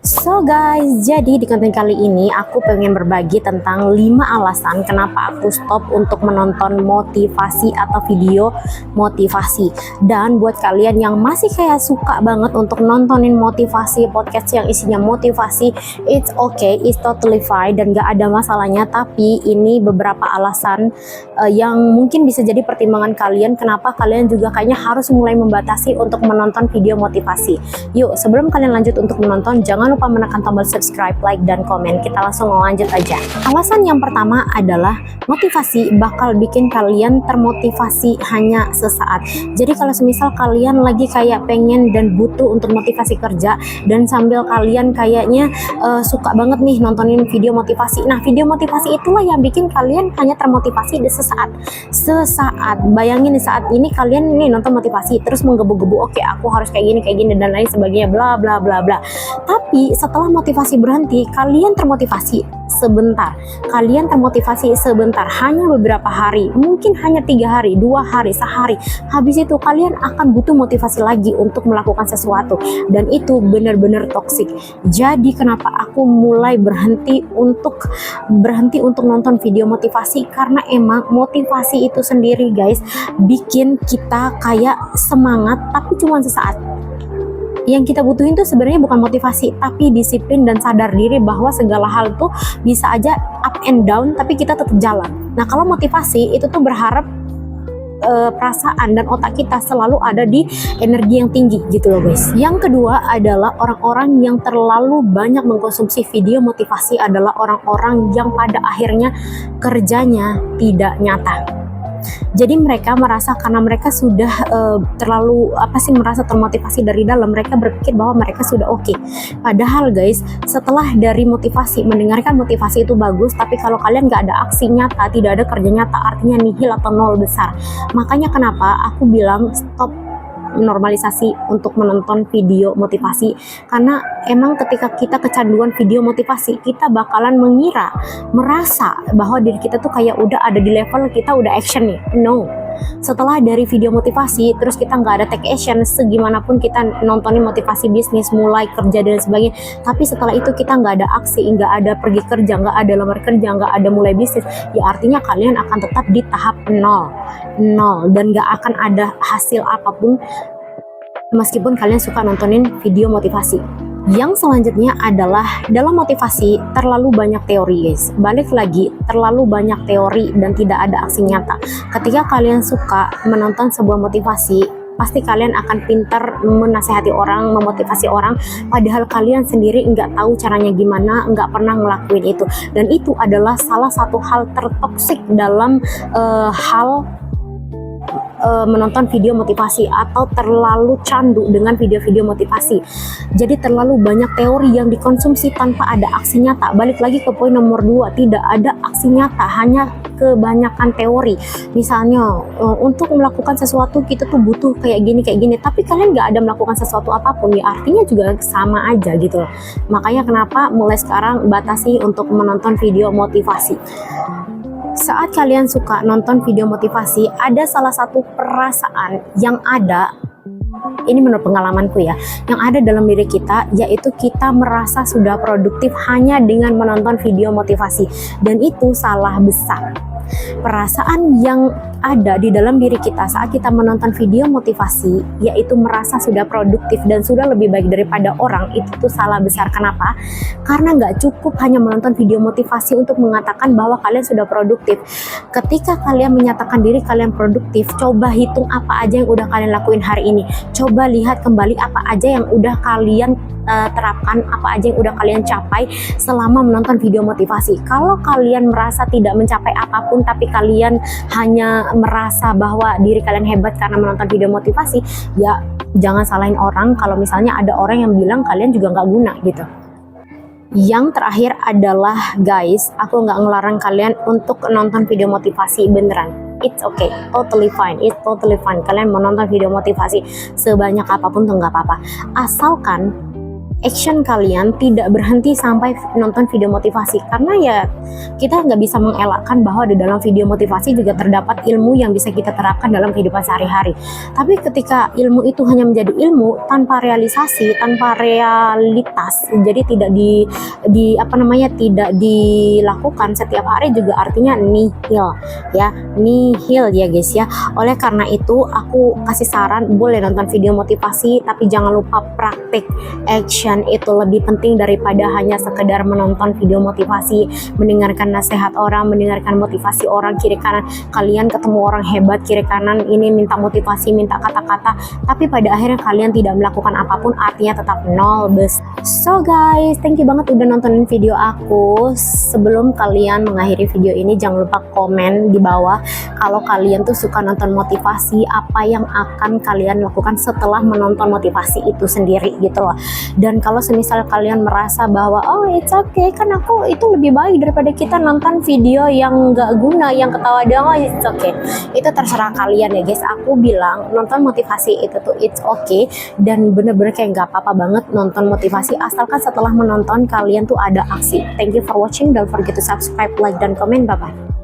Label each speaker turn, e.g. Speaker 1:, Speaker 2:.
Speaker 1: So guys, jadi di konten kali ini aku pengen berbagi tentang 5 alasan kenapa aku stop untuk menonton motivasi atau video motivasi. Dan buat kalian yang masih kayak suka banget untuk nontonin motivasi, podcast yang isinya motivasi, it's okay, it's totally fine dan gak ada masalahnya. Tapi ini beberapa alasan yang mungkin bisa jadi pertimbangan kalian kenapa kalian juga kayaknya harus mulai membatasi untuk menonton video motivasi. Yuk, sebelum kalian lanjut untuk menonton, jangan lupa menekan tombol subscribe, like, dan komen. Kita langsung lanjut aja. Alasan yang pertama adalah motivasi bakal bikin kalian termotivasi hanya sesaat. Jadi kalau semisal kalian lagi kayak pengen dan butuh untuk motivasi kerja, dan sambil kalian kayaknya suka banget nih nontonin video motivasi. Nah, video motivasi itulah yang bikin kalian hanya termotivasi di sesaat. Bayangin di saat ini kalian nih nonton motivasi terus menggebu-gebu, oke, aku harus kayak gini dan lain sebagainya, bla bla bla bla. Tapi setelah motivasi berhenti, kalian termotivasi sebentar, hanya beberapa hari, mungkin hanya 3 hari, 2 hari, sehari. Habis itu kalian akan butuh motivasi lagi untuk melakukan sesuatu, dan itu benar-benar toksik. Jadi kenapa aku mulai berhenti untuk nonton video motivasi, karena emang motivasi itu sendiri guys bikin kita kayak semangat, tapi cuma sesaat. Yang kita butuhin tuh sebenarnya bukan motivasi, tapi disiplin dan sadar diri bahwa segala hal tuh bisa aja up and down, tapi kita tetap jalan. Nah, kalau motivasi itu tuh berharap perasaan dan otak kita selalu ada di energi yang tinggi gitu loh guys. Yang kedua adalah orang-orang yang terlalu banyak mengkonsumsi video motivasi adalah orang-orang yang pada akhirnya kerjanya tidak nyata. Jadi mereka merasa karena mereka sudah merasa termotivasi dari dalam, mereka berpikir bahwa mereka sudah oke. Padahal guys, setelah dari motivasi, mendengarkan motivasi itu bagus, tapi kalau kalian gak ada aksi nyata, tidak ada kerja nyata, artinya nihil atau nol besar. Makanya kenapa aku bilang stop normalisasi untuk menonton video motivasi, karena emang ketika kita kecanduan video motivasi, kita bakalan merasa bahwa diri kita tuh kayak udah ada di level kita udah action nih. No, setelah dari video motivasi terus kita nggak ada take action, segimanapun kita nontonin motivasi bisnis, mulai kerja dan sebagainya, tapi setelah itu kita nggak ada aksi, nggak ada pergi kerja, nggak ada lamar kerja, nggak ada mulai bisnis, ya artinya kalian akan tetap di tahap nol dan nggak akan ada hasil apapun meskipun kalian suka nontonin video motivasi. Yang selanjutnya adalah dalam motivasi terlalu banyak teori guys. Balik lagi, terlalu banyak teori dan tidak ada aksi nyata. Ketika kalian suka menonton sebuah motivasi, pasti kalian akan pintar menasehati orang, memotivasi orang, padahal kalian sendiri nggak tahu caranya gimana, nggak pernah ngelakuin itu. Dan itu adalah salah satu hal tertoksik dalam hal menonton video motivasi, atau terlalu candu dengan video-video motivasi. Jadi terlalu banyak teori yang dikonsumsi tanpa ada aksi nyata. Balik lagi ke poin nomor 2, tidak ada aksi nyata, hanya kebanyakan teori. Misalnya untuk melakukan sesuatu kita tuh butuh kayak gini, tapi kalian nggak ada melakukan sesuatu apapun, ya artinya juga sama aja gitu loh. Makanya kenapa mulai sekarang batasi untuk menonton video motivasi. Saat kalian suka nonton video motivasi, ada salah satu perasaan yang ada, ini menurut pengalamanku ya, yang ada dalam diri kita, yaitu kita merasa sudah produktif hanya dengan menonton video motivasi, dan itu salah besar. Perasaan yang ada di dalam diri kita saat kita menonton video motivasi, yaitu merasa sudah produktif dan sudah lebih baik daripada orang, itu tuh salah besar. Kenapa? Karena nggak cukup hanya menonton video motivasi untuk mengatakan bahwa kalian sudah produktif. Ketika kalian menyatakan diri kalian produktif, coba hitung apa aja yang udah kalian lakuin hari ini. Coba lihat kembali apa aja yang udah kalian terapkan, apa aja yang udah kalian capai selama menonton video motivasi. Kalau kalian merasa tidak mencapai apapun, tapi kalian hanya merasa bahwa diri kalian hebat karena menonton video motivasi, ya jangan salahin orang kalau misalnya ada orang yang bilang kalian juga nggak guna gitu. Yang terakhir adalah guys, aku nggak ngelarang kalian untuk nonton video motivasi beneran. It's okay, totally fine, it's totally fine. Kalian mau nonton video motivasi sebanyak apapun tuh nggak apa-apa, asalkan action kalian tidak berhenti sampai nonton video motivasi, karena ya kita nggak bisa mengelakkan bahwa di dalam video motivasi juga terdapat ilmu yang bisa kita terapkan dalam kehidupan sehari-hari. Tapi ketika ilmu itu hanya menjadi ilmu tanpa realisasi, tanpa realitas, jadi tidak tidak dilakukan setiap hari, juga artinya nihil ya, nihil ya guys ya. Oleh karena itu aku kasih saran, boleh nonton video motivasi tapi jangan lupa praktik. Action itu lebih penting daripada hanya sekedar menonton video motivasi, mendengarkan nasihat orang, mendengarkan motivasi orang kiri kanan. Kalian ketemu orang hebat kiri kanan ini minta motivasi, minta kata-kata, tapi pada akhirnya kalian tidak melakukan apapun, artinya tetap nol bes. So guys, thank you banget udah nontonin video aku. Sebelum kalian mengakhiri video ini, jangan lupa komen di bawah kalau kalian tuh suka nonton motivasi, apa yang akan kalian lakukan setelah menonton motivasi itu sendiri gitu loh. Dan kalau semisal kalian merasa bahwa oh it's okay, kan aku itu lebih baik daripada kita nonton video yang gak guna, yang ketawa doang, it's okay, itu terserah kalian ya guys. Aku bilang nonton motivasi itu tuh it's okay, dan bener-bener kayak gak apa-apa banget nonton motivasi, asalkan setelah menonton kalian tuh ada aksi. Thank you for watching, don't forget to subscribe, like, dan komen. Bye bye.